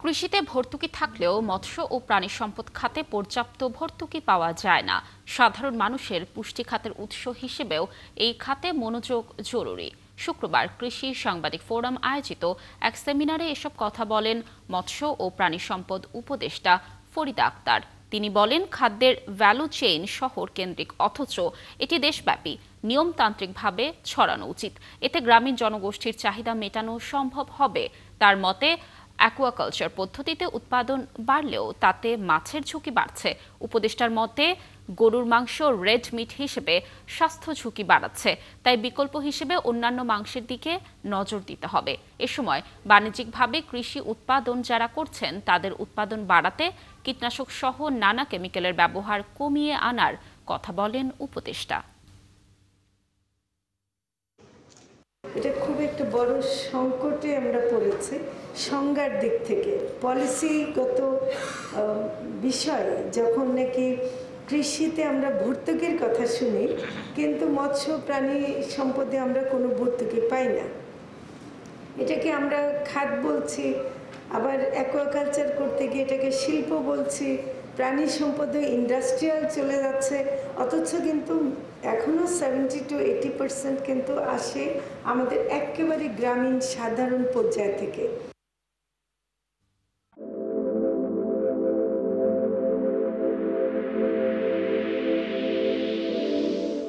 কৃষিতে ভর্তুকি থাকলেও মৎস্য ও প্রাণী সম্পদ খাতে পর্যাপ্ত ভর্তুকি পাওয়া যায় না। সাধারণ মানুষের পুষ্টি খাতের উৎস হিসেবেও এই খাতে মনোযোগ জরুরি। শুক্রবার কৃষি সাংবাদিক ফোরাম আয়োজিত এক সেমিনারে এসব কথা বলেন মৎস্য ও প্রাণী সম্পদ উপদেষ্টা ফরিদা আক্তার। তিনি বলেন, খাদ্যের ভ্যালু চেইন শহর কেন্দ্রিক, অথচ এটি দেশব্যাপী নিয়মতান্ত্রিকভাবে ছড়ানো উচিত। এতে গ্রামীণ জনগোষ্ঠীর চাহিদা মেটানো সম্ভব হবে। তার মতে, অ্যাকুয়াকালচার পদ্ধতিতে উৎপাদন বাড়লেও তাতে মাছের ঝুঁকি বাড়ছে। উপদেষ্টার মতে, গরুর মাংস রেড মিট হিসেবে স্বাস্থ্য ঝুঁকি বাড়াচ্ছে, তাই বিকল্প হিসেবে অন্যান্য মাংসের দিকে নজর দিতে হবে। এ সময় বাণিজ্যিকভাবে কৃষি উৎপাদন যারা করছেন তাদের উৎপাদন বাড়াতে কীটনাশক সহ নানা কেমিক্যালের ব্যবহার কমিয়ে আনার কথা বলেন উপদেষ্টা। এটা খুব একটা বড় সংকটে আমরা পড়েছি সংজ্ঞার দিক থেকে। পলিসিগত বিষয় যখন নাকি কৃষিতে আমরা ভর্তুকির কথা শুনি, কিন্তু মৎস্য প্রাণী সম্পদে আমরা কোনো ভর্তুকি পাই না। এটাকে আমরা খাত বলছি, আবার অ্যাকুয়াকালচার করতে গিয়ে এটাকে শিল্প বলছি, প্রাণী সম্পদে ইন্ডাস্ট্রিয়াল চলে যাচ্ছে, অথচ কিন্তু এখনও 70 to 80% কিন্তু আসে আমাদের একেবারে গ্রামীণ সাধারণ পর্যায় থেকে।